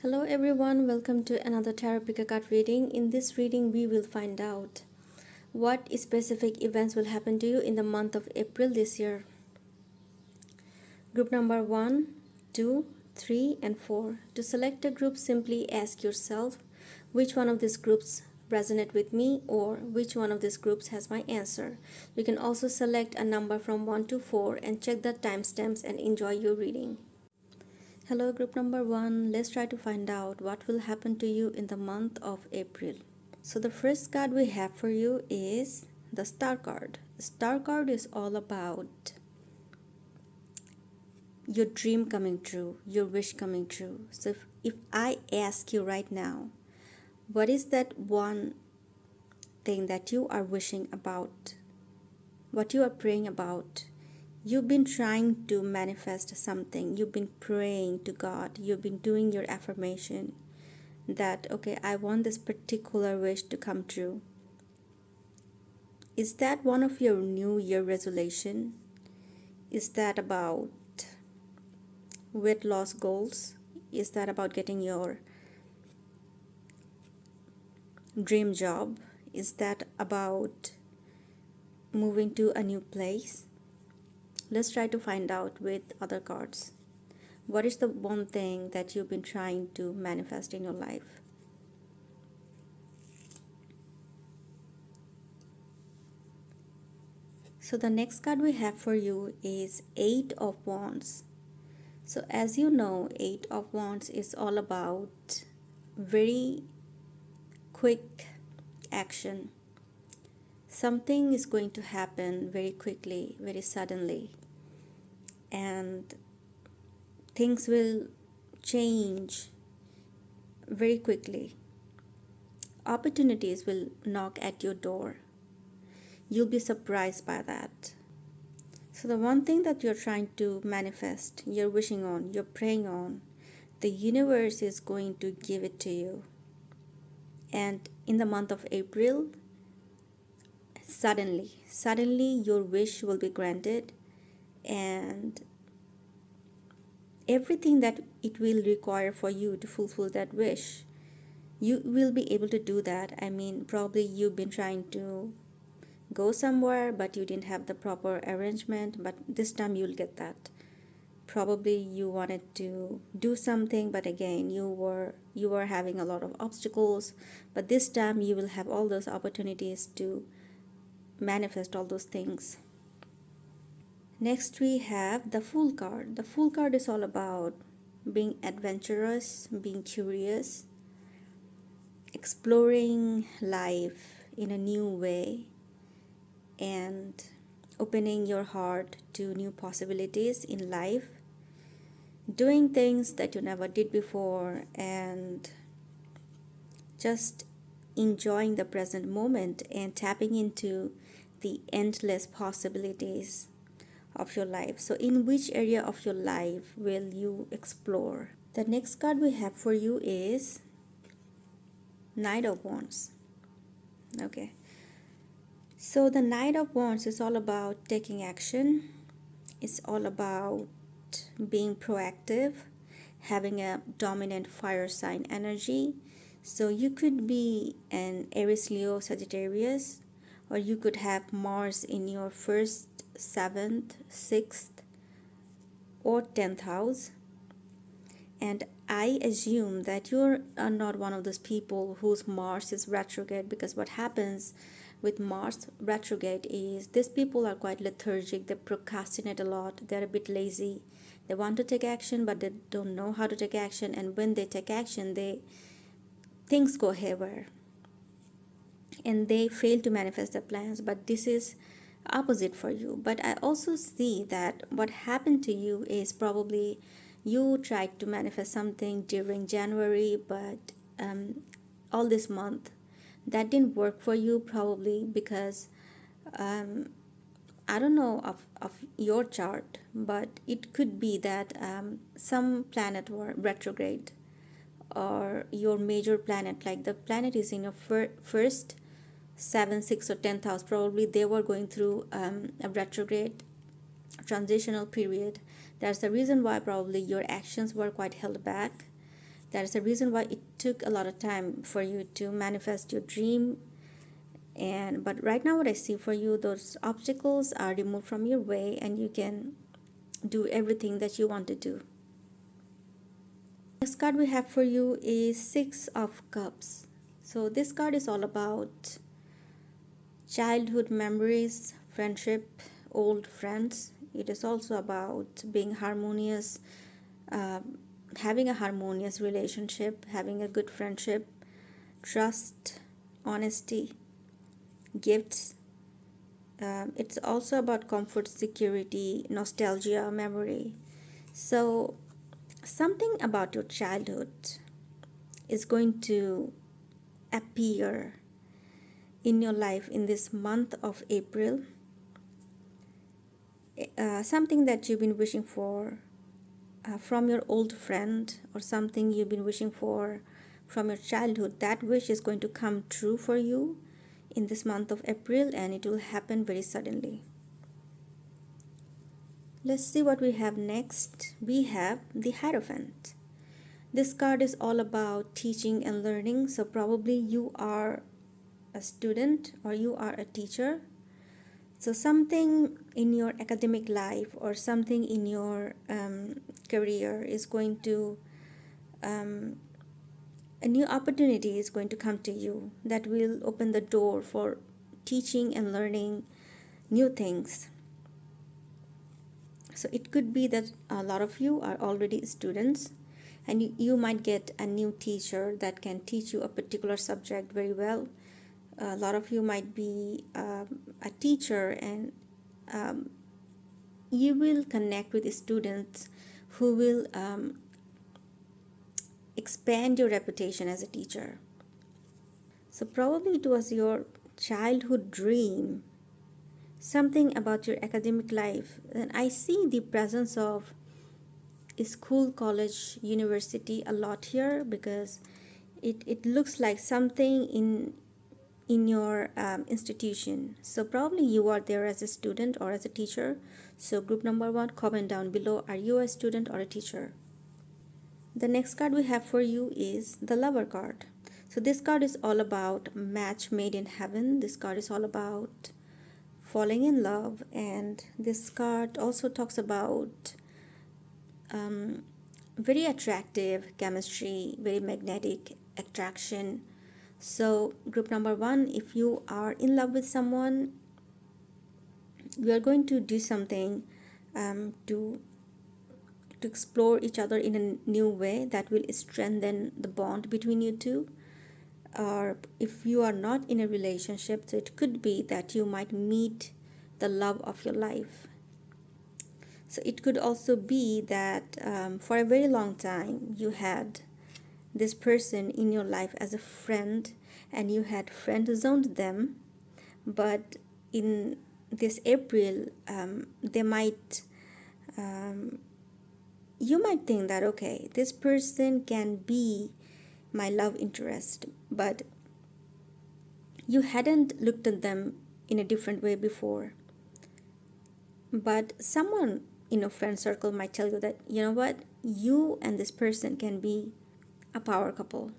Hello everyone, welcome to another Tarot Picker card reading. In this reading, we will find out what specific events will happen to you in the month of April this year. Group number 1, 2, 3, and 4. To select a group, simply ask yourself which one of these groups resonate with me or which one of these groups has my answer. You can also select a number from 1 to 4 and check the timestamps and enjoy your reading. Hello, group number 1. Let's try to find out what will happen to you in the month of April. So, the first card we have for you is the Star card. The Star card is all about your dream coming true, your wish coming true. So, if I ask you right now, what is that one thing that you are wishing about? What you are praying about? You've been trying to manifest something. You've been praying to God. You've been doing your affirmation that, okay, I want this particular wish to come true. Is that one of your New Year resolution? Is that about weight loss goals? Is that about getting your dream job? Is that about moving to a new place? Let's try to find out with other cards. What is the one thing that you've been trying to manifest in your life? So the next card we have for you is Eight of Wands. So as you know, Eight of Wands is all about very quick action. Something is going to happen very quickly, very suddenly, and things will change very quickly. Opportunities will knock at your door. You'll be surprised by that. So the one thing that you're trying to manifest, you're wishing on, you're praying on, the universe is going to give it to you. And in the month of April, suddenly your wish will be granted, and everything that it will require for you to fulfill that wish, you will be able to do that. I mean, probably you've been trying to go somewhere but you didn't have the proper arrangement, but this time you'll get that. Probably you wanted to do something, but again you were having a lot of obstacles, but this time you will have all those opportunities to manifest all those things. Next we have the Fool card. The Fool card is all about being adventurous, being curious, exploring life in a new way, and opening your heart to new possibilities in life, doing things that you never did before, and just enjoying the present moment and tapping into the endless possibilities of your life. So in which area of your life will you explore? The next card we have for you is Knight of Wands. Okay, so the Knight of Wands is all about taking action. It's all about being proactive, having a dominant fire sign energy. So you could be an Aries, Leo, Sagittarius, or you could have Mars in your first, 7th, 6th, or 10th house. And I assume that you're not one of those people whose Mars is retrograde, because what happens with Mars retrograde is these people are quite lethargic, they procrastinate a lot, they're a bit lazy, they want to take action but they don't know how to take action, and when they take action things go haywire and they fail to manifest their plans. But this is opposite for you. But I also see that what happened to you is probably you tried to manifest something during January, but all this month that didn't work for you, probably because I don't know of your chart, but it could be that some planet were retrograde, or your major planet, like the planet is in your first, 7th, 6th, or 10th house, probably they were going through a retrograde transitional period. That's the reason why probably your actions were quite held back, That is the reason why it took a lot of time for you to manifest your dream. And but right now, what I see for you, those obstacles are removed from your way, and you can do everything that you want to do. Next card we have for you is Six of Cups. So this card is all about childhood memories, friendship, old friends. It is also about being harmonious, uh, having a harmonious relationship, having a good friendship, trust, honesty, gifts. It's also about comfort, security, nostalgia, memory. So, something about your childhood is going to appear in your life in this month of April. Something that you've been wishing for from your old friend, or something you've been wishing for from your childhood. That wish is going to come true for you in this month of April, and it will happen very suddenly. Let's see what we have next. We have the Hierophant. This card is all about teaching and learning. So probably you are a student or you are a teacher. So something in your academic life or something in your career is going to, a new opportunity is going to come to you that will open the door for teaching and learning new things. So it could be that a lot of you are already students, and you might get a new teacher that can teach you a particular subject very well. A lot of you might be a teacher, and you will connect with students who will expand your reputation as a teacher. So probably it was your childhood dream, something about your academic life. And I see the presence of school, college, university a lot here, because it looks like something in your institution. So probably you are there as a student or as a teacher. So group number 1, comment down below, are you a student or a teacher? The next card we have for you is the Lover card. So this card is all about match made in heaven. This card is all about falling in love, and this card also talks about very attractive chemistry, very magnetic attraction. So group number 1, if you are in love with someone, you are going to do something to explore each other in a new way that will strengthen the bond between you two. Or if you are not in a relationship, so it could be that you might meet the love of your life. So it could also be that for a very long time you had this person in your life as a friend, and you had friend zoned them, but in this April, they might you might think that, okay, this person can be my love interest, but you hadn't looked at them in a different way before. But someone in your friend circle might tell you that, you know what, you and this person can be a power couple,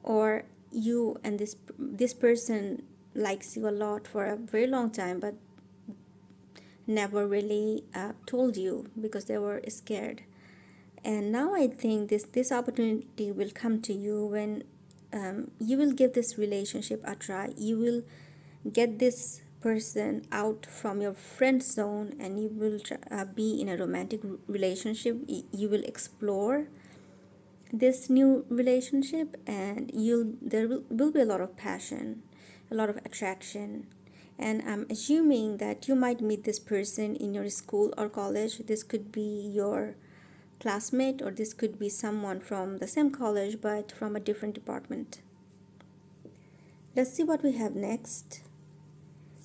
or you and this person likes you a lot for a very long time, but never really told you because they were scared. And now I think this opportunity will come to you when you will give this relationship a try. You will get this person out from your friend zone, and you will be in a romantic relationship. You will explore this new relationship, and there will be a lot of passion, a lot of attraction. And I'm assuming that you might meet this person in your school or college. This could be your classmate, or this could be someone from the same college but from a different department. Let's see what we have next.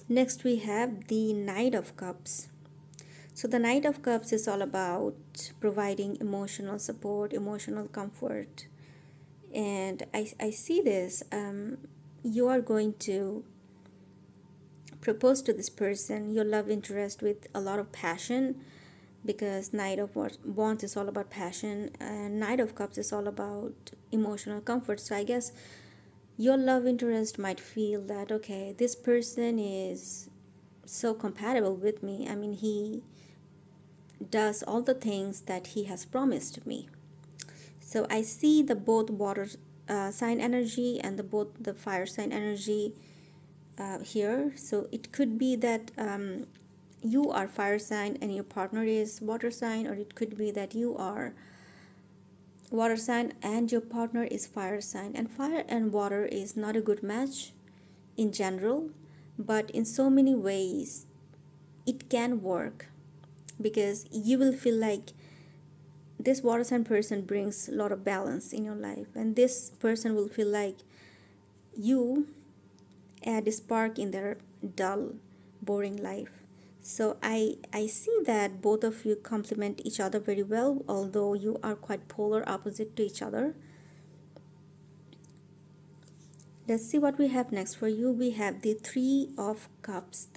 Next we have the Knight of Cups. So the Knight of Cups is all about providing emotional support, emotional comfort. And I see this. You are going to propose to this person, your love interest, with a lot of passion, because Knight of Wands is all about passion and Knight of Cups is all about emotional comfort. So I guess your love interest might feel that, okay, this person is so compatible with me. I mean, he does all the things that he has promised me. So I see the both water sign energy and the both the fire sign energy here. So it could be that you are fire sign and your partner is water sign, or it could be that you are water sign and your partner is fire sign. And fire and water is not a good match in general, but in so many ways it can work, because you will feel like this water sign person brings a lot of balance in your life, and this person will feel like you add a spark in their dull, boring life. So I see that both of you complement each other very well, although you are quite polar opposite to each other. Let's see what we have next for you. We have the Three of Cups.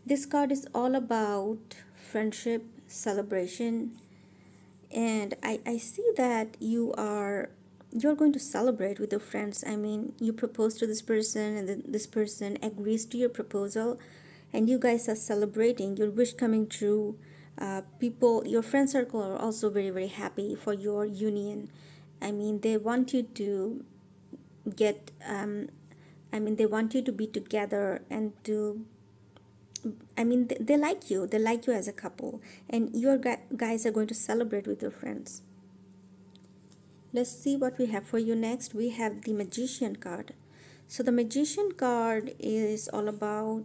This card is all about friendship, celebration, and I see that you're going to celebrate with your friends. I mean, you propose to this person and then this person agrees to your proposal, and you guys are celebrating your wish coming true. People, your friend circle are also very, very happy for your union. I mean, they want you to get they want you to be together and to, they like you. They like you as a couple, and your guys are going to celebrate with your friends. Let's see what we have for you next. We have the Magician card. So the Magician card is all about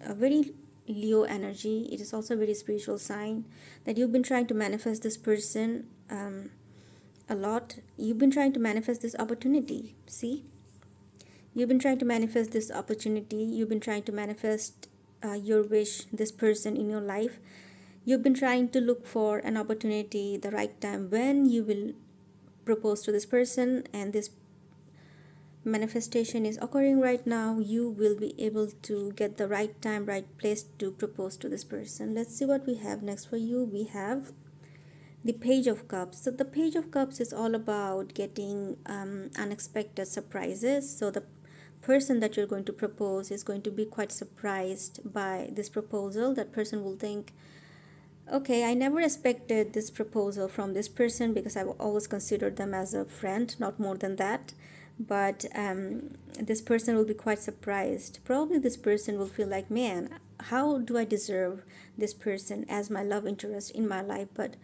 a very Leo energy. It is also a very spiritual sign that you've been trying to manifest this person a lot. You've been trying to manifest this opportunity. See? You've been trying to manifest this opportunity. You've been trying to manifest your wish, this person in your life. You've been trying to look for an opportunity, the right time when you will propose to this person, and this manifestation is occurring right now. You will be able to get the right time, right place to propose to this person. Let's see what we have next for you. We have the Page of Cups. So the Page of Cups is all about getting unexpected surprises. So the person that you're going to propose is going to be quite surprised by this proposal. That person will think, okay, I never expected this proposal from this person, because I've always considered them as a friend, not more than that. But this person will be quite surprised. Probably this person will feel like, man, how do I deserve this person as my love interest in my life? But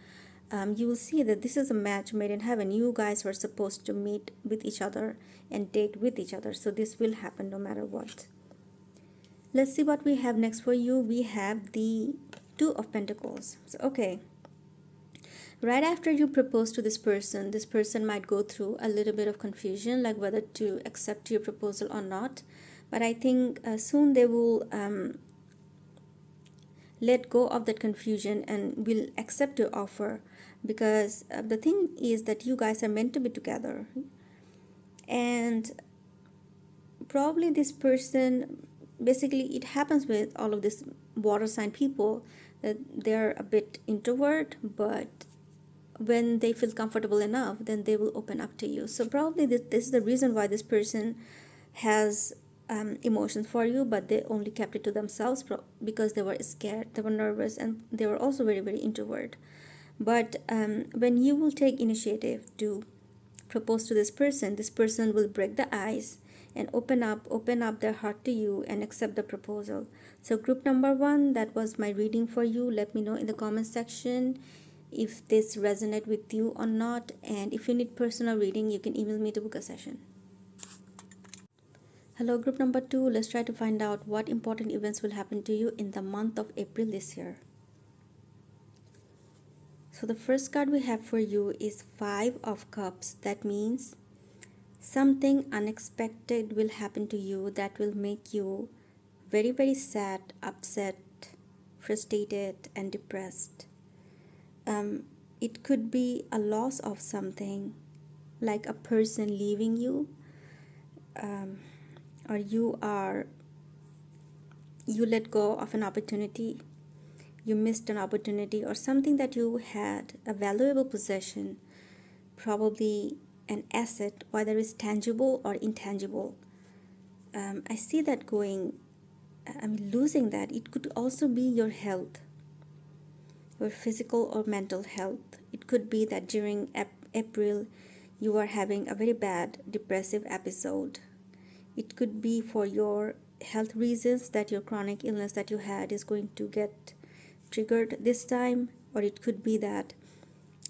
you will see that this is a match made in heaven. You guys were supposed to meet with each other and date with each other. So this will happen no matter what. Let's see what we have next for you. We have the Two of Pentacles. So, okay. Right after you propose to this person might go through a little bit of confusion, like whether to accept your proposal or not. But I think soon they will let go of that confusion and will accept your offer, because the thing is that you guys are meant to be together. And probably this person, basically it happens with all of these water sign people, that they're a bit introvert, but when they feel comfortable enough, then they will open up to you. So probably this is the reason why this person has emotions for you, but they only kept it to themselves because they were scared, they were nervous, and they were also very, very introvert. But when you will take initiative to propose to this person will break the ice and open up their heart to you and accept the proposal. So group number 1, that was my reading for you. Let me know in the comment section if this resonate with you or not, and if you need personal reading, you can email me to book a session. Hello group number 2, let's try to find out what important events will happen to you in the month of April this year. So the first card we have for you is Five of Cups. That means something unexpected will happen to you that will make you very, very sad, upset, frustrated, and depressed. It could be a loss of something, like a person leaving you, or you let go of an opportunity. you missed an opportunity, or something that you had, a valuable possession, probably an asset, whether it's tangible or intangible. I see that losing that. It could also be your health, your physical or mental health. It could be that during April you are having a very bad depressive episode. It could be for your health reasons that your chronic illness that you had is going to get triggered this time, or it could be that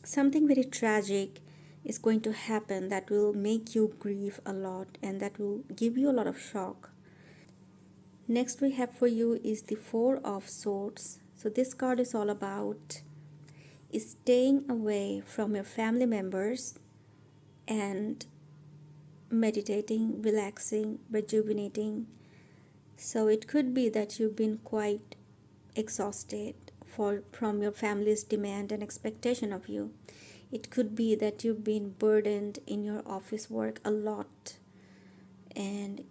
something very tragic is going to happen that will make you grieve a lot and that will give you a lot of shock. Next we have for you is the Four of Swords. So this card is all about staying away from your family members and meditating, relaxing, rejuvenating. So it could be that you've been quite exhausted from your family's demand and expectation of you. It could be that you've been burdened in your office work a lot, and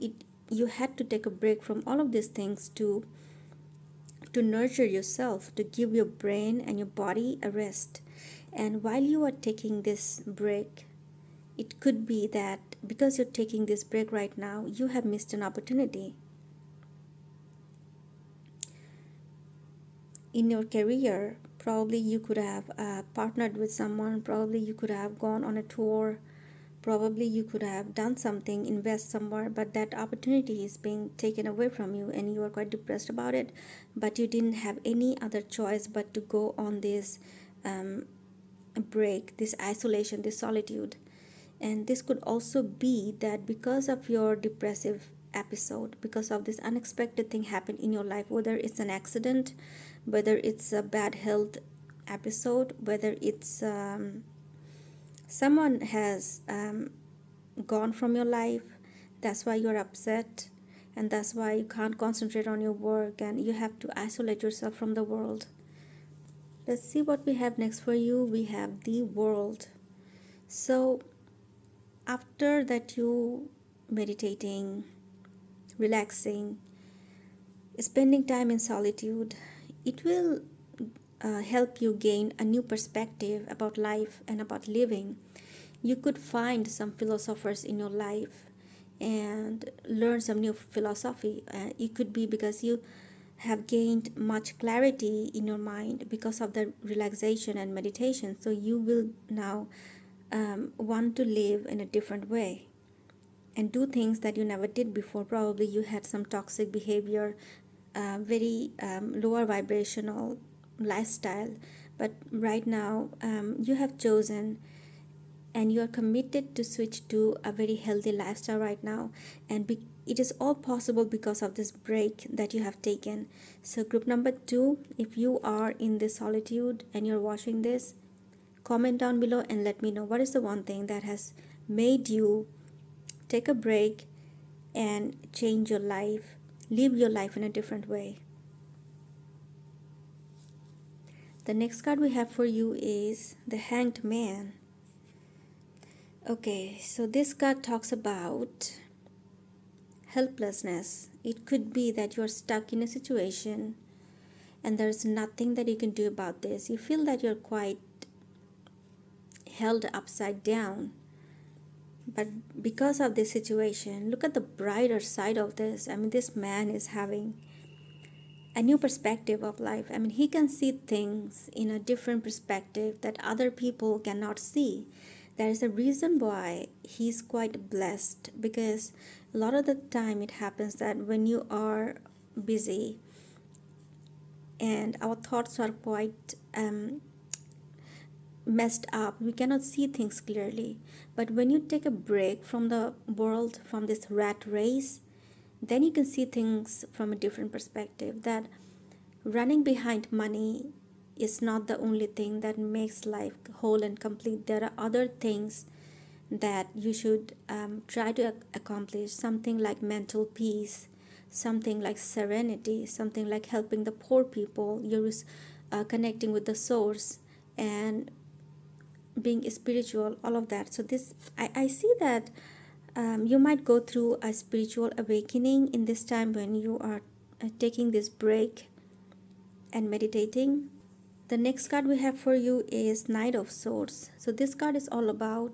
you had to take a break from all of these things to nurture yourself, to give your brain and your body a rest. And while you are taking this break, it could be that because you're taking this break right now, you have missed an opportunity. In your career, probably you could have partnered with someone, probably you could have gone on a tour, probably you could have done something, invest somewhere, but that opportunity is being taken away from you and you are quite depressed about it, but you didn't have any other choice but to go on this break, this isolation, this solitude. And this could also be that because of your depressive episode, because of this unexpected thing happened in your life, whether it's an accident, whether it's a bad health episode, whether it's someone has gone from your life, that's why you're upset, and that's why you can't concentrate on your work and you have to isolate yourself from the world. Let's see what we have next for you. We have the World. So after that, you meditating, relaxing, spending time in solitude, it will help you gain a new perspective about life and about living. You could find some philosophers in your life and learn some new philosophy. It could be because you have gained much clarity in your mind because of the relaxation and meditation. So you will now want to live in a different way and do things that you never did before. Probably you had some toxic behavior, very lower vibrational lifestyle, but right now you have chosen and you are committed to switch to a very healthy lifestyle right now, and it is all possible because of this break that you have taken. So group number 2, if you are in this solitude and you're watching this, comment down below and let me know what is the one thing that has made you take a break and change your life, live your life in a different way. The next card we have for you is the Hanged Man. Okay, so this card talks about helplessness. It could be that you're stuck in a situation and there's nothing that you can do about this. You feel that you're quite held upside down. But because of this situation, look at the brighter side of this. This man is having a new perspective of life. He can see things in a different perspective that other people cannot see. There is a reason why he's quite blessed, because a lot of the time it happens that when you are busy and our thoughts are quite messed up, we cannot see things clearly. But when you take a break from the world, from this rat race, then you can see things from a different perspective, that running behind money is not the only thing that makes life whole and complete. There are other things that you should try to accomplish, something like mental peace, something like serenity, something like helping the poor people. You're connecting with the source and being spiritual, all of that. So I see that you might go through a spiritual awakening in this time when you are taking this break and meditating. The next card we have for you is Knight of Swords. So this card is all about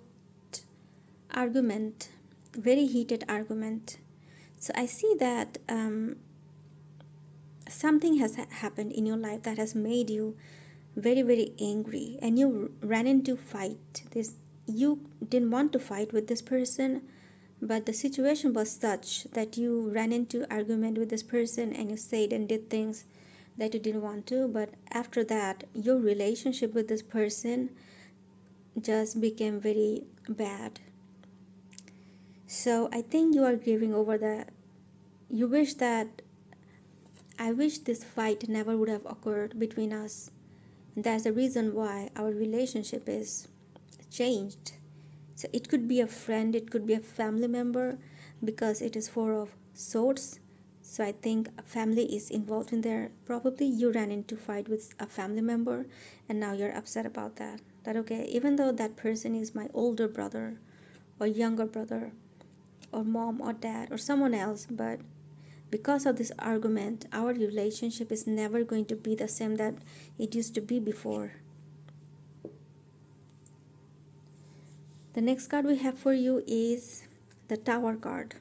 argument, very heated argument. So I see that something has happened in your life that has made you very, very angry, and you ran into fight. This, you didn't want to fight with this person, but the situation was such that you ran into argument with this person and you said and did things that you didn't want to. But after that, your relationship with this person just became very bad. So I think you are grieving over that. You wish that, I wish this fight never would have occurred between us. And that's the reason why our relationship is changed. So it could be a friend, it could be a family member, because it is Four of Swords. So I think a family is involved in there. Probably you ran into fight with a family member and now you're upset about that. That okay, even though that person is my older brother or younger brother or mom or dad or someone else, but because of this argument, our relationship is never going to be the same that it used to be before. The next card we have for you is the Tower card.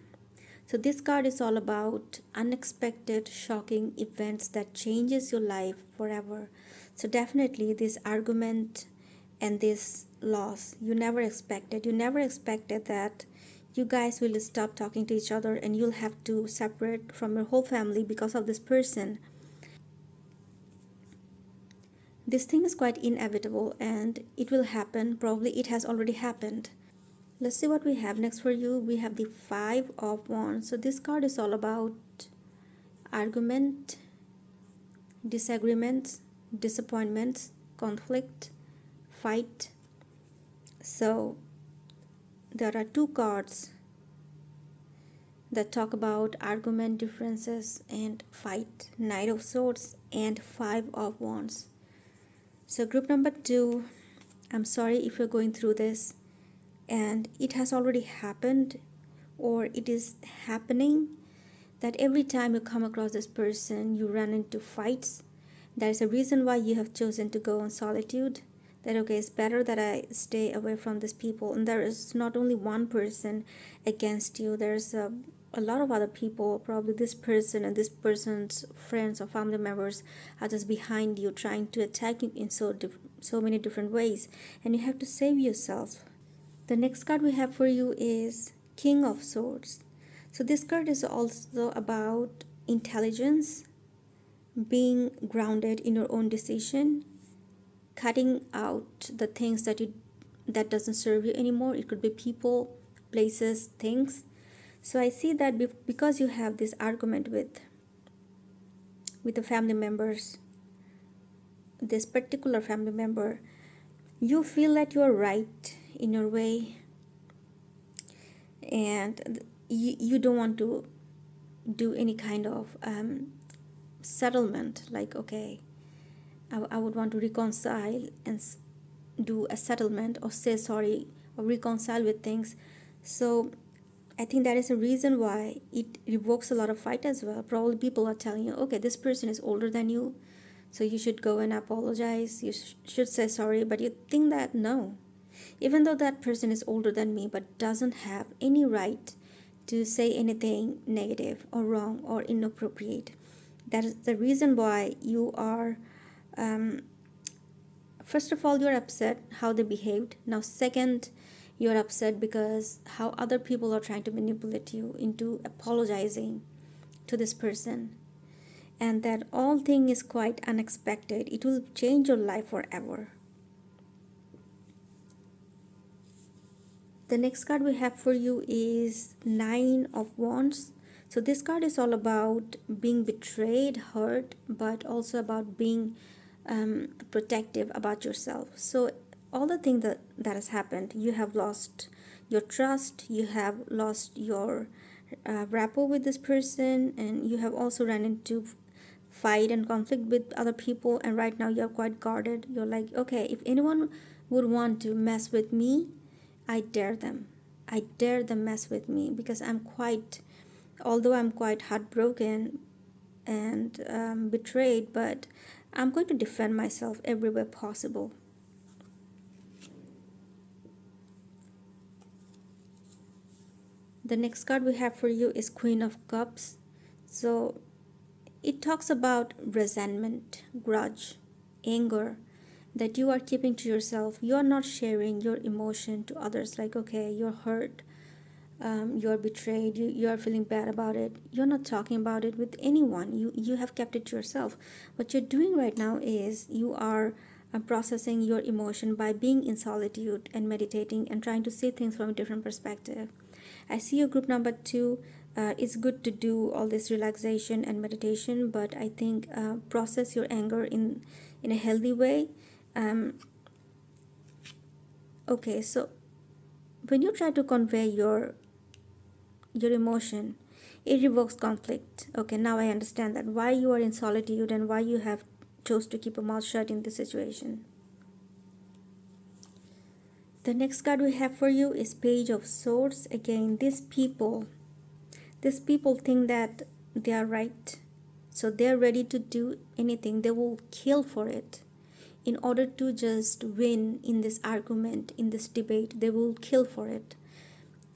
So this card is all about unexpected, shocking events that changes your life forever. So definitely this argument and this loss, you never expected. You never expected that you guys will stop talking to each other and you'll have to separate from your whole family because of this person. This thing is quite inevitable and it will happen. Probably it has already happened. Let's see what we have next for you. We have the Five of Wands. So this card is all about argument, disagreements, disappointments, conflict, fight. So there are two cards that talk about argument, differences, and fight. Knight of Swords and Five of Wands. So group number 2, I'm sorry if you're going through this and it has already happened or it is happening, that every time you come across this person you run into fights. There's a reason why you have chosen to go in solitude, that okay, it's better that I stay away from these people. And there is not only one person against you, there's a lot of other people. Probably this person and this person's friends or family members are just behind you, trying to attack you in so many different ways, and you have to save yourself. The next card we have for you is King of Swords. So this card is also about intelligence, being grounded in your own decision, cutting out the things that doesn't serve you anymore. It could be people, places, things. So I see that because you have this argument with the family members, this particular family member, you feel that you are right in your way and you don't want to do any kind of settlement, like okay, I would want to reconcile and do a settlement or say sorry or reconcile with things. So I think that is a reason why it evokes a lot of fight as well. Probably people are telling you, okay, this person is older than you, so you should go and apologize, you should say sorry. But you think that no, even though that person is older than me but doesn't have any right to say anything negative or wrong or inappropriate. That is the reason why you are first of all, you're upset how they behaved. Now second, you're upset because how other people are trying to manipulate you into apologizing to this person. And that all thing is quite unexpected. It will change your life forever. The next card we have for you is Nine of Wands. So this card is all about being betrayed, hurt, but also about being protective about yourself. So all the things that has happened, you have lost your trust, you have lost your rapport with this person, and you have also run into fight and conflict with other people, and right now you're quite guarded. You're like, okay, if anyone would want to mess with me, I dare them. I dare them mess with me, because although I'm quite heartbroken and betrayed, but I'm going to defend myself every way possible. The next card we have for you is Queen of Cups. So it talks about resentment, grudge, anger that you are keeping to yourself. You are not sharing your emotion to others, like, okay, you're hurt, you're betrayed, you are feeling bad about it. You're not talking about it with anyone. You have kept it to yourself. What you're doing right now is you are processing your emotion by being in solitude and meditating and trying to see things from a different perspective. I see your group number 2. It's good to do all this relaxation and meditation, but I think process your anger in a healthy way. um, okay, so when you try to convey your emotion, it evokes conflict. Okay, now I understand that why you are in solitude and why you have chose to keep a mouth shut in this situation. The next card we have for you is Page of Swords. Again, these people think that they are right, so they're ready to do anything. They will kill for it in order to just win in this argument, in this debate. They will kill for it.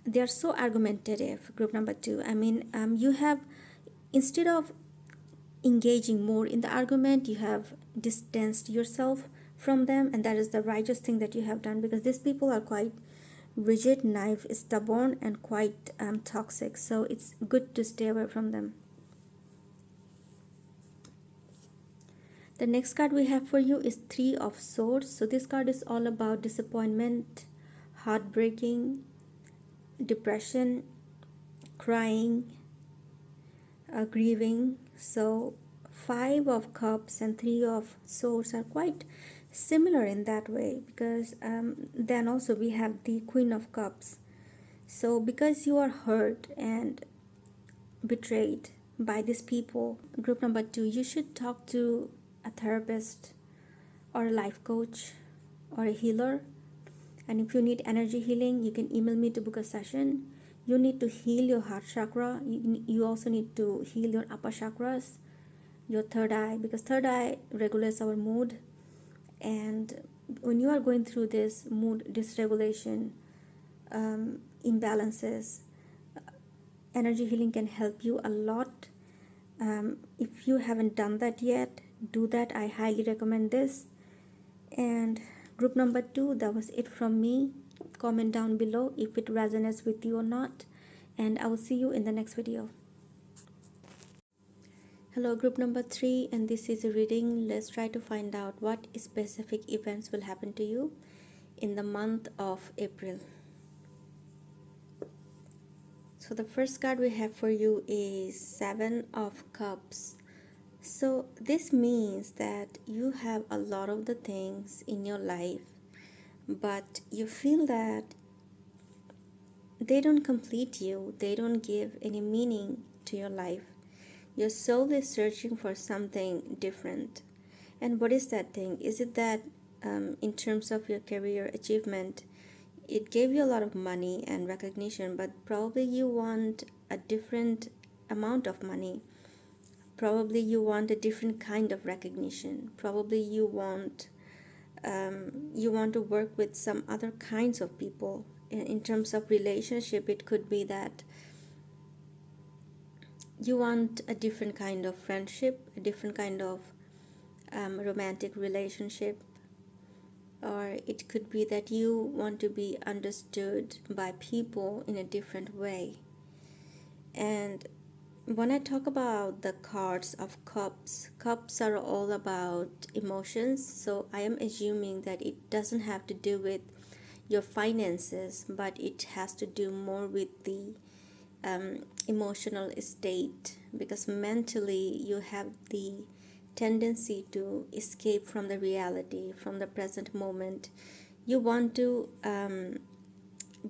They are so argumentative, group number 2. I mean, you have, instead of engaging more in the argument, you have distanced yourself from them, and that is the righteous thing that you have done, because these people are quite rigid, naive, stubborn, and quite toxic. So it's good to stay away from them. The next card we have for you is Three of Swords. So this card is all about disappointment, heartbreaking, depression, crying, grieving. So Five of Cups and Three of Swords are quite similar in that way, because then also we have the Queen of Cups. So because you are hurt and betrayed by these people, group number 2, you should talk to a therapist or a life coach or a healer. And if you need energy healing, you can email me to book a session. You need to heal your heart chakra. You also need to heal your upper chakras, your third eye, because third eye regulates our mood. And when you are going through this mood dysregulation, imbalances, energy healing can help you a lot. If you haven't done that yet, do that. I highly recommend this. And group number 2, that was it from me. Comment down below if it resonates with you or not, and I will see you in the next video. Hello, group number 3, and this is a reading. Let's try to find out what specific events will happen to you in the month of April. So the first card we have for you is Seven of Cups. So this means that you have a lot of the things in your life, but you feel that they don't complete you, they don't give any meaning to your life. Your soul is searching for something different. And what is that thing? Is it that in terms of your career achievement, it gave you a lot of money and recognition, but probably you want a different amount of money. Probably you want a different kind of recognition. Probably you want to work with some other kinds of people. In terms of relationship, it could be that you want a different kind of friendship, a different kind of romantic relationship, or it could be that you want to be understood by people in a different way. And when I talk about the cards of cups, cups are all about emotions. So I am assuming that it doesn't have to do with your finances, but it has to do more with the emotional state, because mentally you have the tendency to escape from the reality, from the present moment. You want to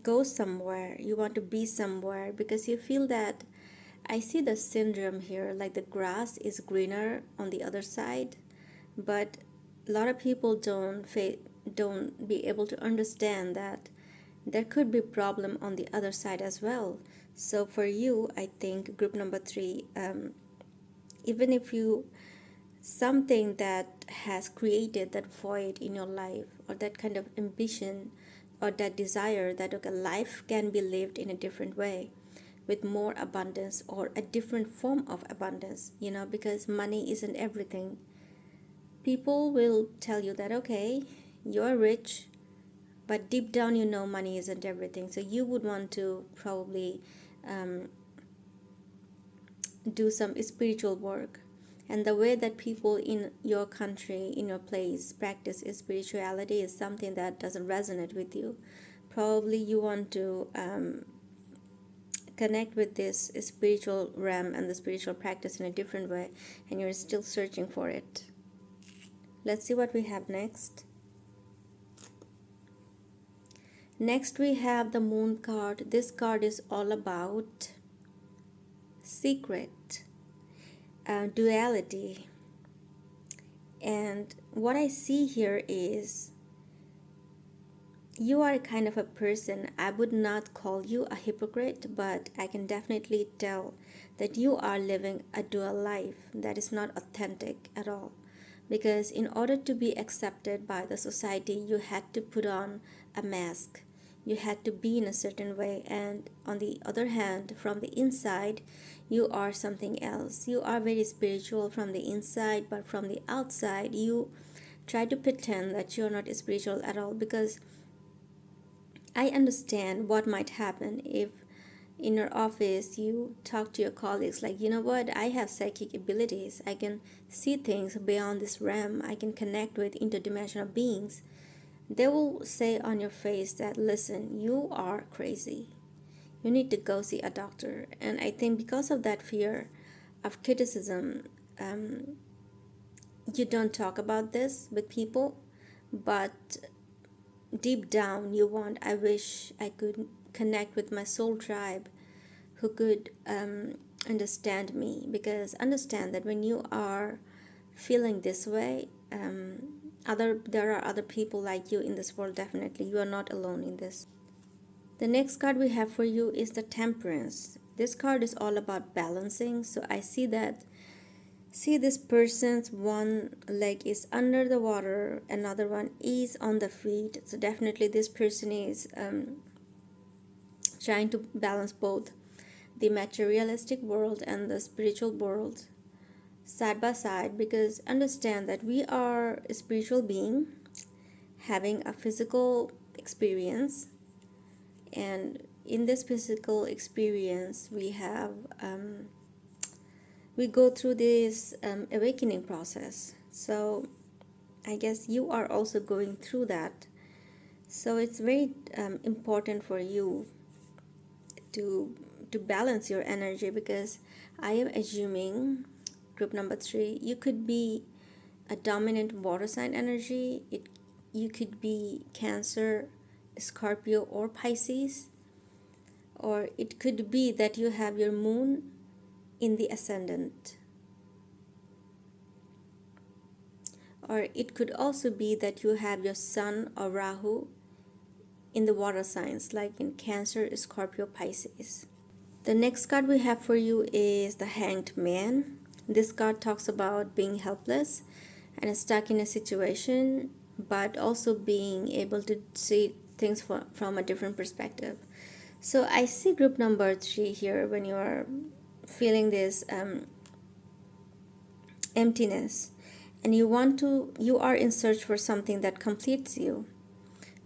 go somewhere, you want to be somewhere, because you feel that, I see the syndrome here, like the grass is greener on the other side, but a lot of people don't be able to understand that there could be problem on the other side as well. So for you, I think group number 3, even if you something that has created that void in your life, or that kind of ambition, or that desire that, okay, life can be lived in a different way with more abundance, or a different form of abundance, because money isn't everything. People will tell you that, okay, you're rich, but deep down money isn't everything. So you would want to probably um, do some spiritual work. And the way that people in your country, in your place, practice spirituality is something that doesn't resonate with you. Probably you want to connect with this spiritual realm and the spiritual practice in a different way, and you're still searching for it. Let's see what we have next. Next, we have the Moon card. This card is all about secret, duality. And what I see here is you are kind of a person. I would not call you a hypocrite, but I can definitely tell that you are living a dual life that is not authentic at all. Because in order to be accepted by the society, you had to put on a mask. You had to be in a certain way. And on the other hand, from the inside, you are something else. You are very spiritual from the inside, but from the outside, you try to pretend that you're not spiritual at all. Because I understand what might happen if in your office you talk to your colleagues like, you know what, I have psychic abilities. I can see things beyond this realm. I can connect with interdimensional beings. They will say on your face that, listen, you are crazy. You need to go see a doctor. And I think because of that fear of criticism, you don't talk about this with people, but deep down you want, I wish I could connect with my soul tribe who could understand me. Because understand that when you are feeling this way, there are other people like you in this world. Definitely you are not alone in this. The next card we have for you is the Temperance. This card is all about balancing. So I see this person's one leg is under the water, another one is on the feet. So definitely this person is trying to balance both the materialistic world and the spiritual world side by side. Because understand that we are a spiritual being having a physical experience, and in this physical experience we go through this awakening process. So I guess you are also going through that. So it's very important for you to balance your energy. Because I am assuming group number 3, you could be a dominant water sign energy. You could be Cancer, Scorpio, or Pisces. Or it could be that you have your moon in the ascendant. Or it could also be that you have your sun or Rahu in the water signs, like in Cancer, Scorpio, Pisces. The next card we have for you is the Hanged Man. This card talks about being helpless and stuck in a situation, but also being able to see things from a different perspective. So I see group number 3 here. When you are feeling this emptiness, and you are in search for something that completes you,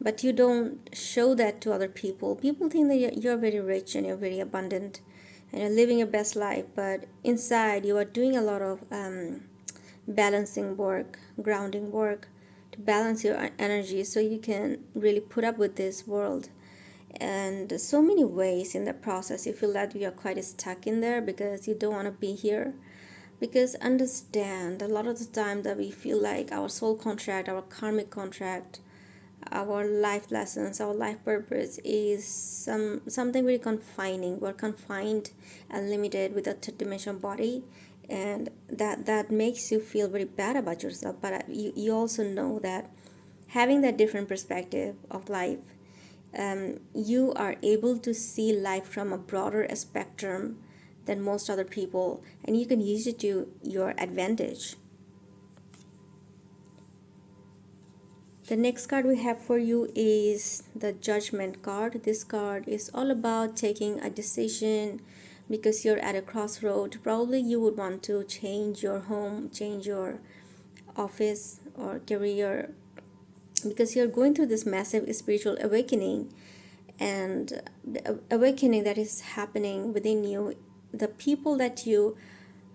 but you don't show that to other people. People think that you're very rich and you're very abundant and you're living your best life, but inside you are doing a lot of balancing work, grounding work, to balance your energy so you can really put up with this world. And so many ways in the process you feel that you're quite stuck in there because you don't want to be here. Because understand, a lot of the time that we feel like our soul contract, our karmic contract, our life lessons, our life purpose is something very confining. We're confined and limited with a third-dimensional body, and that makes you feel very bad about yourself. But you also know that having that different perspective of life, you are able to see life from a broader spectrum than most other people, and you can use it to your advantage. The next card we have for you is the Judgment card. This card is all about taking a decision because you're at a crossroad. Probably you would want to change your home, change your office or career, because you're going through this massive spiritual awakening, and the awakening that is happening within you. The people that you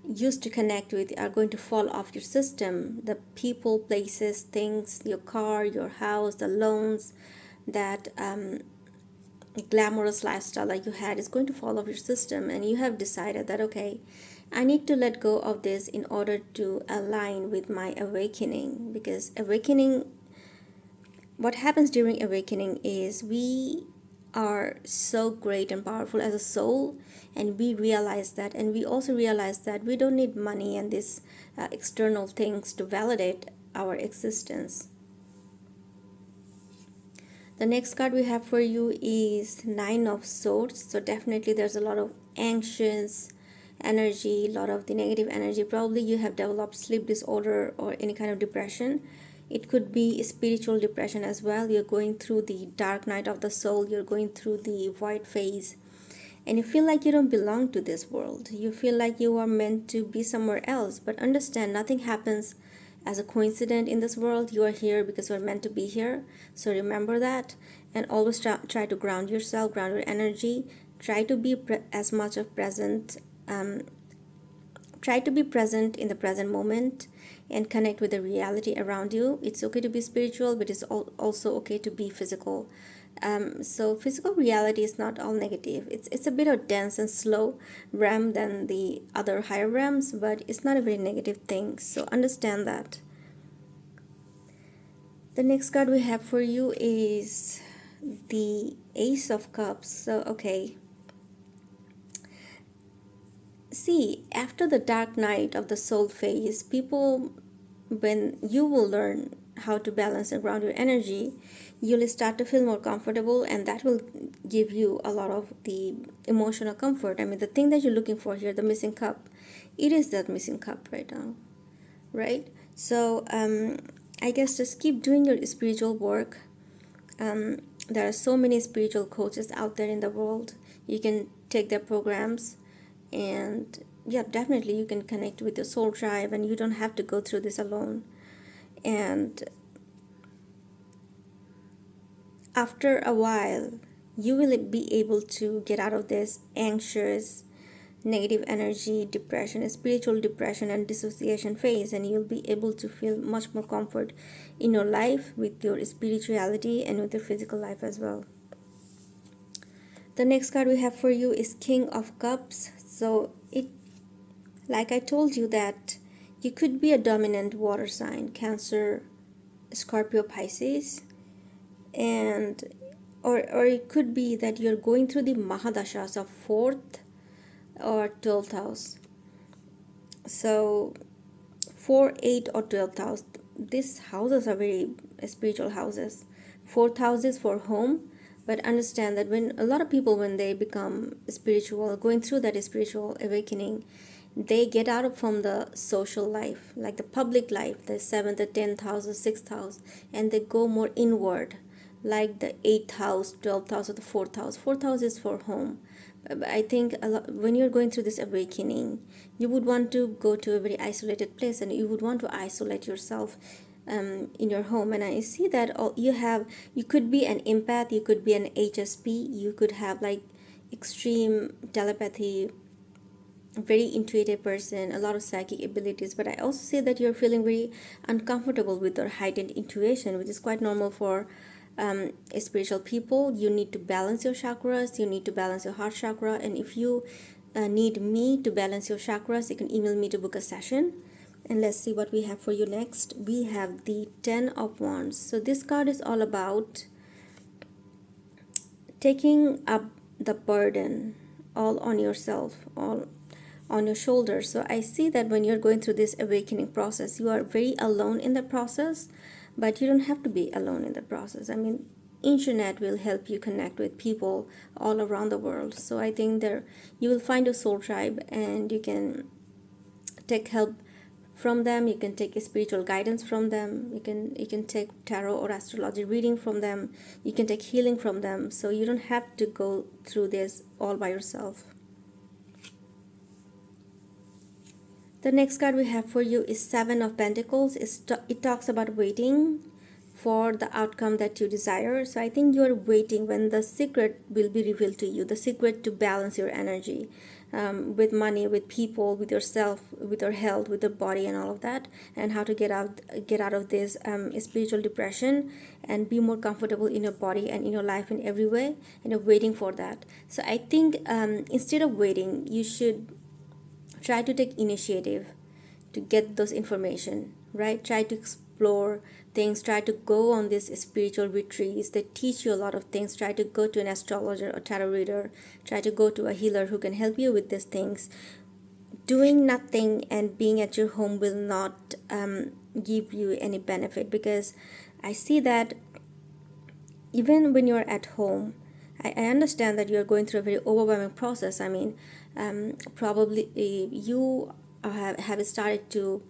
used to connect with are going to fall off your system. The people, places, things, your car, your house, the loans, that glamorous lifestyle that you had is going to fall off your system, and you have decided that, okay, I need to let go of this in order to align with my awakening. Because awakening, what happens during awakening is we are so great and powerful as a soul, and we realize that, and we also realize that we don't need money and these external things to validate our existence. The next card we have for you is Nine of Swords. So definitely there's a lot of anxious energy, a lot of the negative energy. Probably you have developed sleep disorder or any kind of depression. It could be spiritual depression as well. You're going through the dark night of the soul. You're going through the void phase. And you feel like you don't belong to this world. You feel like you are meant to be somewhere else. But understand, nothing happens as a coincidence in this world. You are here because you are meant to be here. So remember that. And always try to ground yourself, ground your energy. Try to be as much of present. Try to be present in the present moment and connect with the reality around you. It's okay to be spiritual, but it's also okay to be physical. So physical reality is not all negative. It's a bit of dense and slow realm than the other higher realms, but it's not a very negative thing. So understand that. The next card we have for you is the Ace of Cups. So okay. See, after the dark night of the soul phase, people, when you will learn how to balance and ground your energy, you'll start to feel more comfortable, and that will give you a lot of the emotional comfort. I mean, the thing that you're looking for here, the missing cup, it is that missing cup right now, right? So I guess just keep doing your spiritual work. There are so many spiritual coaches out there in the world. You can take their programs, and yeah, definitely you can connect with your soul tribe, and you don't have to go through this alone. And after a while, you will be able to get out of this anxious, negative energy, depression, spiritual depression, and dissociation phase, and you'll be able to feel much more comfort in your life with your spirituality and with your physical life as well. The next card we have for you is King of Cups. So it, like I told you, that you could be a dominant water sign, Cancer, Scorpio, Pisces, and or it could be that you're going through the Mahadashas of 4th or 12th house. So 4, 8 or 12th house, these houses are very spiritual houses. 4th house is for home, but understand that when a lot of people, when they become spiritual, going through that spiritual awakening, they get out of from the social life, like the public life, the 7th, the 10th house, the 6th house, and they go more inward, like the 8th house, 12th house, or the 4th house. 4th house is for home. I think a lot, when you're going through this awakening, you would want to go to a very isolated place, and you would want to isolate yourself in your home. And I see that all you could be an empath, you could be an HSP, you could have like extreme telepathy, very intuitive person, a lot of psychic abilities. But I also see that you're feeling very uncomfortable with your heightened intuition, which is quite normal for spiritual people. You need to balance your chakras, you need to balance your heart chakra, and if you need me to balance your chakras, you can email me to book a session. And let's see what we have for you next. We have the 10 of Wands. So this card is all about taking up the burden all on yourself, all on your shoulders. So I see that when you're going through this awakening process, you are very alone in the process, but you don't have to be alone in the process. I mean, internet will help you connect with people all around the world. So I think there you will find a soul tribe, and you can take help from them. You can take spiritual guidance from them. You can take tarot or astrology reading from them. You can take healing from them. So you don't have to go through this all by yourself. The next card we have for you is Seven of Pentacles. It talks about waiting for the outcome that you desire. So I think you're waiting when the secret will be revealed to you, the secret to balance your energy, with money, with people, with yourself, with your health, with the body, and all of that, and how to get out of this spiritual depression and be more comfortable in your body and in your life in every way. And you're waiting for that. So I think instead of waiting, you should try to take initiative to get those information, right? Try to explore things, try to go on these spiritual retreats that teach you a lot of things. Try to go to an astrologer or tarot reader. Try to go to a healer who can help you with these things. Doing nothing and being at your home will not give you any benefit, because I see that even when you're at home, I understand that you're going through a very overwhelming process. I mean, probably you have started to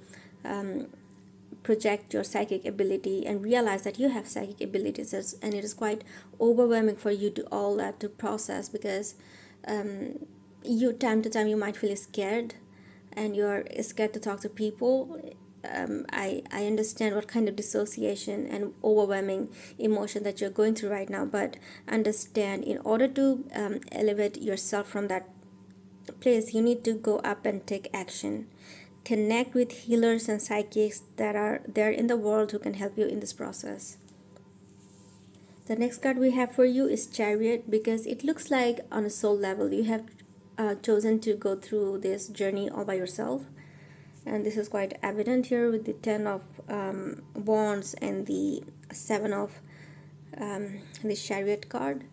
project your psychic ability and realize that you have psychic abilities, and it is quite overwhelming for you to all that to process, because you time to time you might feel scared, and you're scared to talk to people. I understand what kind of dissociation and overwhelming emotion that you're going through right now, but understand, in order to elevate yourself from that place, you need to go up and take action. Connect with healers and psychics that are there in the world who can help you in this process. The next card we have for you is Chariot, because it looks like on a soul level you have chosen to go through this journey all by yourself. And this is quite evident here with the Ten of Wands and the Seven of the Chariot card.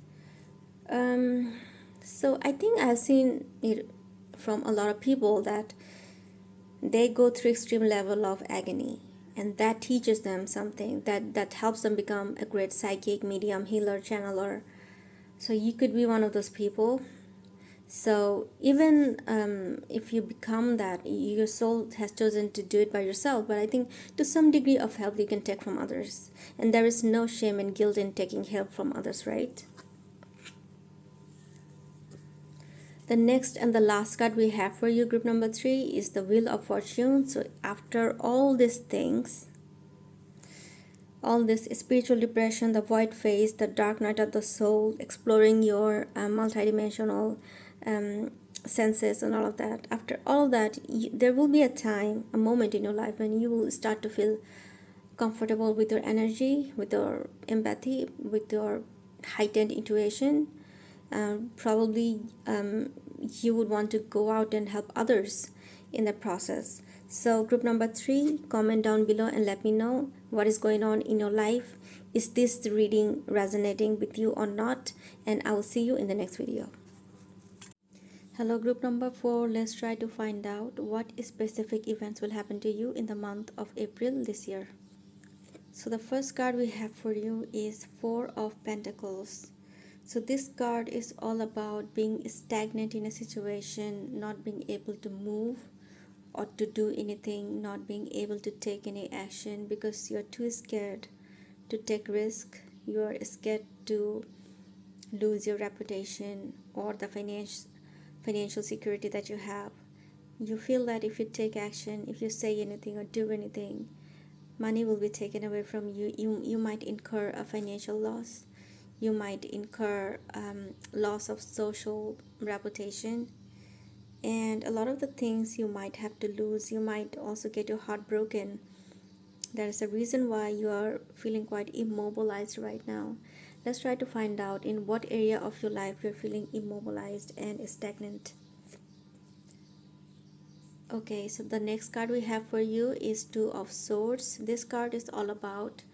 So I think I've seen it from a lot of people that they go through extreme level of agony, and that teaches them something that helps them become a great psychic, medium, healer, channeler. So you could be one of those people. So even if you become that, your soul has chosen to do it by yourself, but I think to some degree of help you can take from others, and there is no shame and guilt in taking help from others, right? The next and the last card we have for you, group number 3, is the Wheel of Fortune. So after all these things, all this spiritual depression, the void phase, the dark night of the soul, exploring your multidimensional senses and all of that, after all that, there will be a time, a moment in your life when you will start to feel comfortable with your energy, with your empathy, with your heightened intuition. Probably you would want to go out and help others in the process. So group number 3, comment down below and let me know what is going on in your life. Is this reading resonating with you or not? And I will see you in the next video. Hello group number 4, let's try to find out what specific events will happen to you in the month of April this year. So the first card we have for you is Four of Pentacles. So this card is all about being stagnant in a situation, not being able to move or to do anything, not being able to take any action because you're too scared to take risk. You're scared to lose your reputation or the financial security that you have. You feel that if you take action, if you say anything or do anything, money will be taken away from you. You might incur a financial loss. You might incur loss of social reputation, and a lot of the things you might have to lose. You might also get your heart broken. There is a reason why you are feeling quite immobilized right now. Let's try to find out in what area of your life you're feeling immobilized and stagnant. Okay, so the next card we have for you is Two of Swords. This card is all about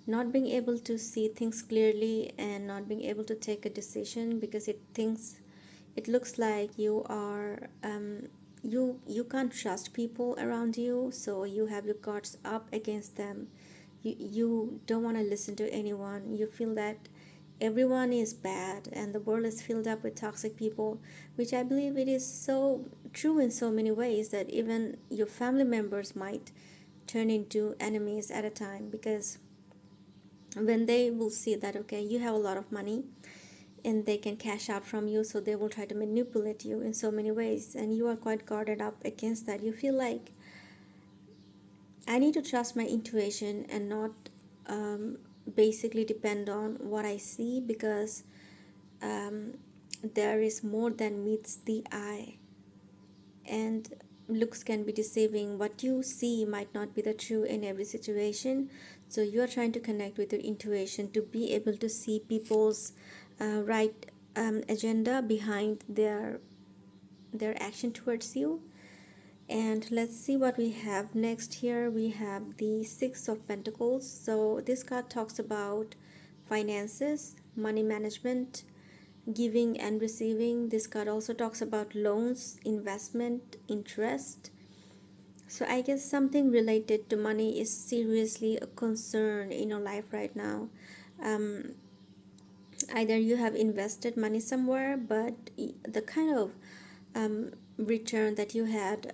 not being able to see things clearly and not being able to take a decision because it looks like you are you can't trust people around you, so you have your guards up against them. You don't want to listen to anyone. You feel that everyone is bad and the world is filled up with toxic people, which I believe it is so true in so many ways that even your family members might turn into enemies at a time, because when they will see that, okay, you have a lot of money and they can cash out from you, so they will try to manipulate you in so many ways, and you are quite guarded up against that. You feel like, I need to trust my intuition and not basically depend on what I see, because um, there is more than meets the eye, and looks can be deceiving. What you see might not be the true in every situation, so you are trying to connect with your intuition to be able to see people's right agenda behind their action towards you. And let's see what we have next. Here we have the Six of Pentacles. So this card talks about finances, money management, giving and receiving. This card also talks about loans, investment, interest. So I guess something related to money is seriously a concern in your life right now. Um, Either you have invested money somewhere, but the kind of return that you had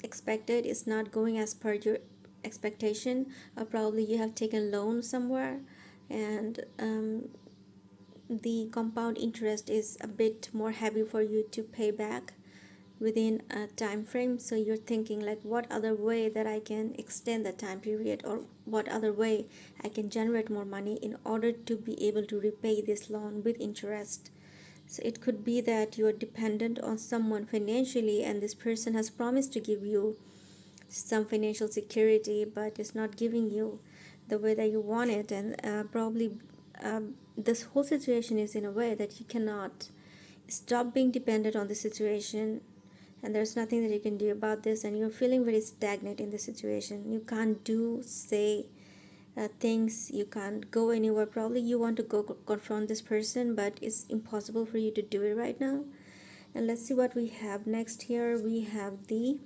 expected is not going as per your expectation, or probably you have taken loan somewhere, and the compound interest is a bit more heavy for you to pay back within a time frame. So you're thinking like, what other way that I can extend the time period, or what other way I can generate more money in order to be able to repay this loan with interest. So it could be that you are dependent on someone financially, and this person has promised to give you some financial security, but it's not giving you the way that you want it. And probably this whole situation is in a way that you cannot stop being dependent on the situation, and there's nothing that you can do about this, and you're feeling very stagnant in the situation. You can't do, say, things, you can't go anywhere. Probably you want to go confront this person, but it's impossible for you to do it right now. And let's see what we have next. Here we have the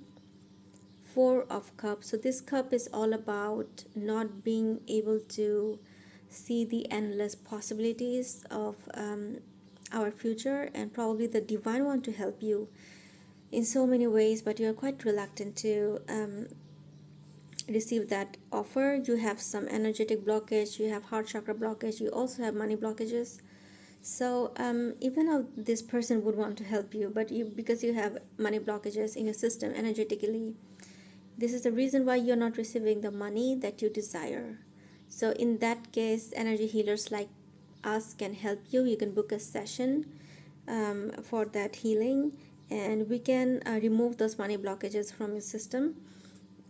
Four of Cups. So this cup is all about not being able to see the endless possibilities of our future, and probably the divine want to help you in so many ways, but you're quite reluctant to receive that offer. You have some energetic blockage, you have heart chakra blockage, you also have money blockages. So even though this person would want to help you, but you, because you have money blockages in your system energetically, this is the reason why you're not receiving the money that you desire. So in that case, energy healers like us can help you. You can book a session for that healing, and we can remove those money blockages from your system.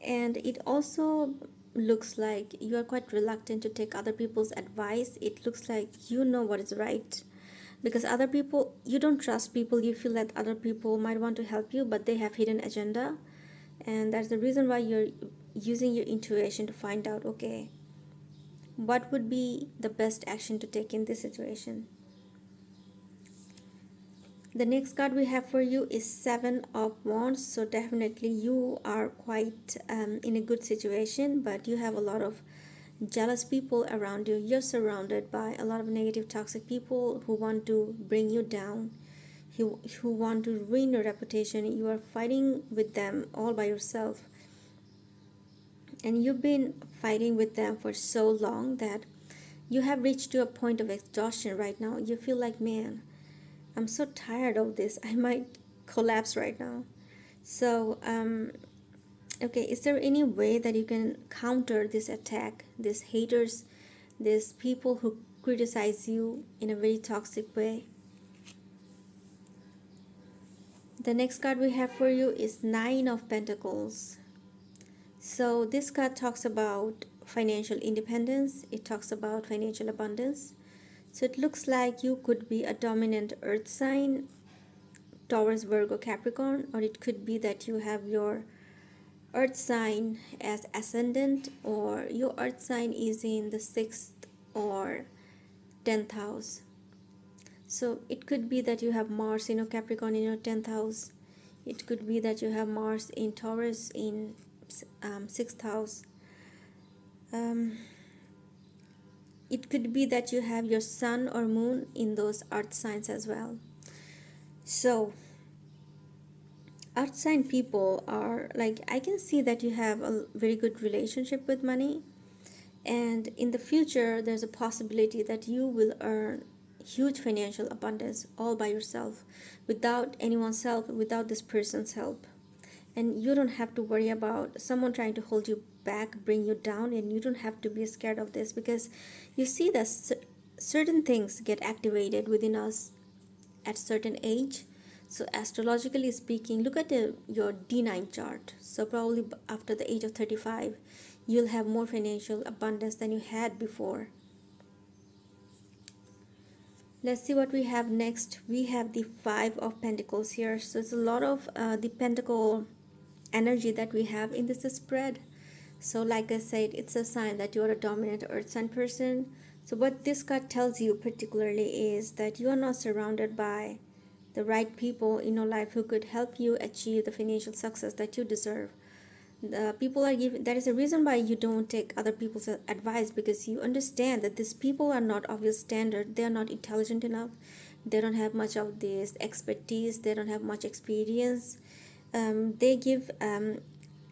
And it also looks like you are quite reluctant to take other people's advice. It looks like you know what is right, because other people, you don't trust people. You feel that other people might want to help you, but they have hidden agenda, and that's the reason why you're using your intuition to find out, okay, what would be the best action to take in this situation. The next card we have for you is Seven of Wands. So definitely you are quite in a good situation, but you have a lot of jealous people around you. You're surrounded by a lot of negative, toxic people who want to bring you down, who want to ruin your reputation. You are fighting with them all by yourself, and you've been fighting with them for so long that you have reached to a point of exhaustion right now. You feel like, man, I'm so tired of this. I might collapse right now. So, okay, is there any way that you can counter this attack, these haters, these people who criticize you in a very toxic way? The next card we have for you is Nine of Pentacles. So this card talks about financial independence. It talks about financial abundance. So it looks like you could be a dominant earth sign, Taurus, Virgo, Capricorn, or it could be that you have your earth sign as ascendant, or your earth sign is in the 6th or 10th house. So it could be that you have Mars in your Capricorn in your 10th house. It could be that you have Mars in Taurus in 6th house. Um, it could be that you have your sun or moon in those earth signs as well. So earth sign people are like, I can see that you have a very good relationship with money, and in the future there's a possibility that you will earn huge financial abundance all by yourself, without anyone's help, without this person's help. And you don't have to worry about someone trying to hold you back, bring you down, and you don't have to be scared of this, because you see that certain things get activated within us at certain age. So astrologically speaking, look at your D9 chart. So probably after the age of 35, you'll have more financial abundance than you had before. Let's see what we have next. We have the Five of Pentacles here. So it's a lot of the pentacle energy that we have in this spread. So like I said, it's a sign that you're a dominant earth sign person. So what this card tells you particularly is that you are not surrounded by the right people in your life who could help you achieve the financial success that you deserve. The people are giving, that is a reason why you don't take other people's advice, because you understand that these people are not of your standard. They are not intelligent enough, they don't have much of this expertise, they don't have much experience. They give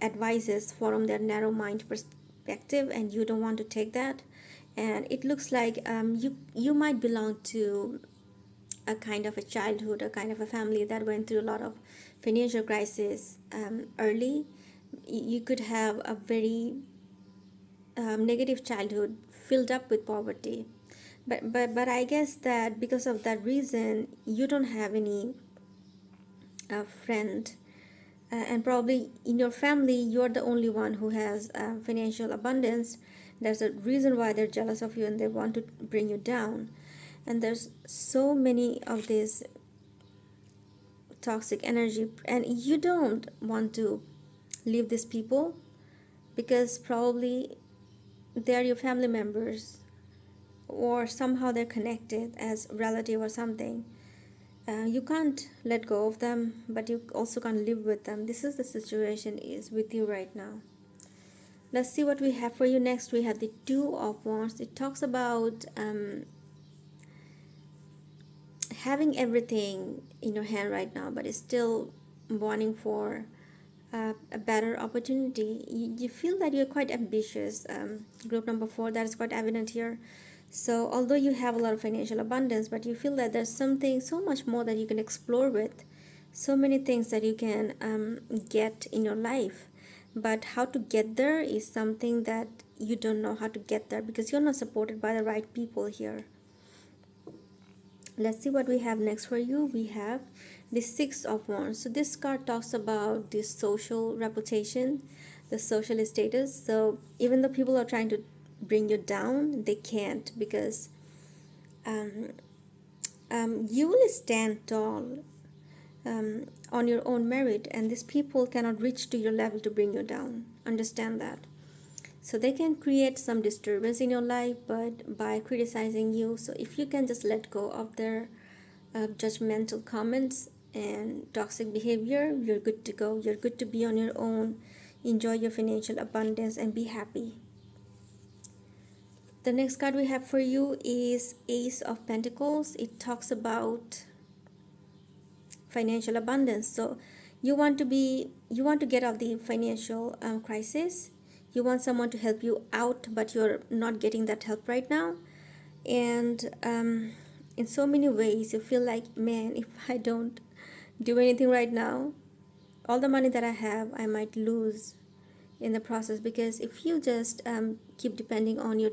advices from their narrow mind perspective, and you don't want to take that. And it looks like you might belong to a kind of a childhood, a kind of a family that went through a lot of financial crisis early. You could have a very negative childhood filled up with poverty, but I guess that because of that reason you don't have any friend, and probably in your family you're the only one who has financial abundance. There's a reason why they're jealous of you and they want to bring you down. And there's so many of these toxic energy, and you don't want to leave these people, because probably they're your family members, or somehow they're connected as relative or something. You can't let go of them, but you also can't live with them. This is the situation is with you right now. Let's see what we have for you next. We have the Two of Wands. It talks about having everything in your hand right now, but it's still wanting for a better opportunity. You feel that you're quite ambitious. Group number 4, that is quite evident here. So although you have a lot of financial abundance, but you feel that there's something so much more that you can explore with, so many things that you can get in your life. But how to get there is something that you don't know how to get there, because you're not supported by the right people here. Let's see what we have next for you. We have the Six of Wands. So this card talks about the social reputation, the social status. So even though people are trying to bring you down, they can't, because you will stand tall on your own merit, and these people cannot reach to your level to bring you down. Understand that. So they can create some disturbance in your life, but by criticizing you, so if you can just let go of their judgmental comments and toxic behavior, you're good to go. You're good to be on your own, enjoy your financial abundance, and be happy. The next card we have for you is Ace of Pentacles. It talks about financial abundance. So you want to get out of the financial crisis. You want someone to help you out, but you're not getting that help right now. And in so many ways you feel like, man, if I don't do anything right now, all the money that I have I might lose in the process. Because if you just keep depending on your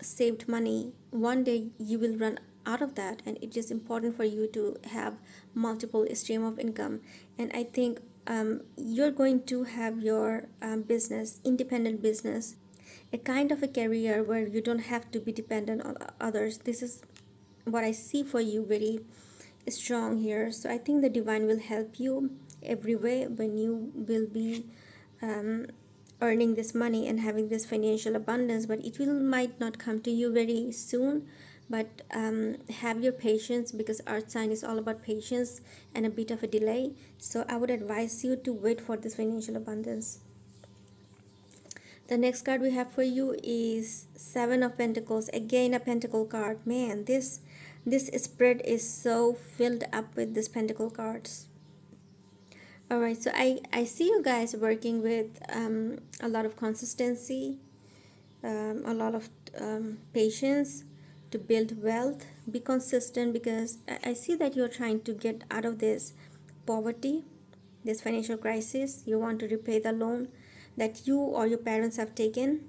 saved money, one day you will run out of that, and it is important for you to have multiple stream of income. And I think you're going to have your business, independent business, a kind of a career where you don't have to be dependent on others. This is what I see for you very strong here. So I think the divine will help you every way when you will be earning this money and having this financial abundance. But it will might not come to you very soon, but have your patience, because earth sign is all about patience and a bit of a delay. So I would advise you to wait for this financial abundance. The next card we have for you is Seven of Pentacles. Again, a Pentacle card. Man, this spread is so filled up with these Pentacle cards. All right, so I see you guys working with a lot of consistency, a lot of patience to build wealth. Be consistent, because I see that you're trying to get out of this poverty, this financial crisis. You want to repay the loan that you or your parents have taken,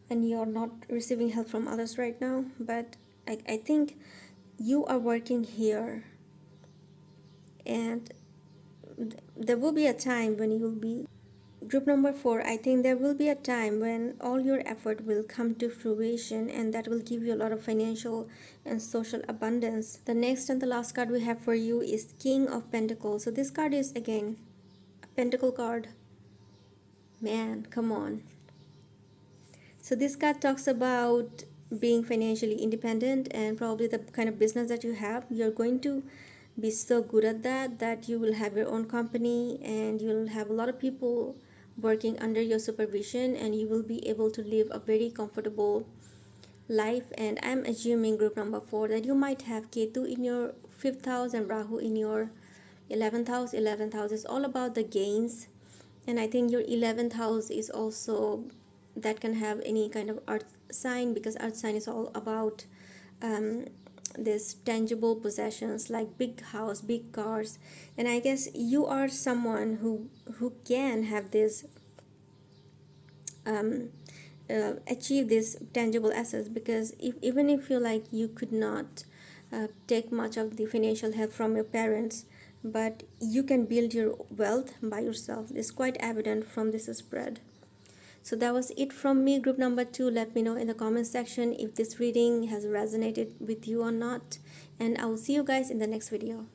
and you're not receiving help from others right now. But I think you are working here, and there will be a time when you will be. Group number 4, I think there will be a time when all your effort will come to fruition, and that will give you a lot of financial and social abundance. The next and the last card we have for you is King of Pentacles. So this card is again a Pentacle card. Man, come on. So this card talks about being financially independent, and probably the kind of business that you have, you're going to be so good at that you will have your own company, and you'll have a lot of people working under your supervision, and you will be able to live a very comfortable life. And I'm assuming, group number 4, that you might have Ketu in your 5th house and Rahu in your 11th house. 11th house is all about the gains, and I think your 11th house is also, that can have any kind of earth sign, because earth sign is all about this tangible possessions like big house, big cars. And I guess you are someone who can have this achieve these tangible assets, because even if you like, you could not take much of the financial help from your parents, but you can build your wealth by yourself. It's quite evident from this spread. So that was it from me, group number 2. Let me know in the comment section if this reading has resonated with you or not, and I will see you guys in the next video.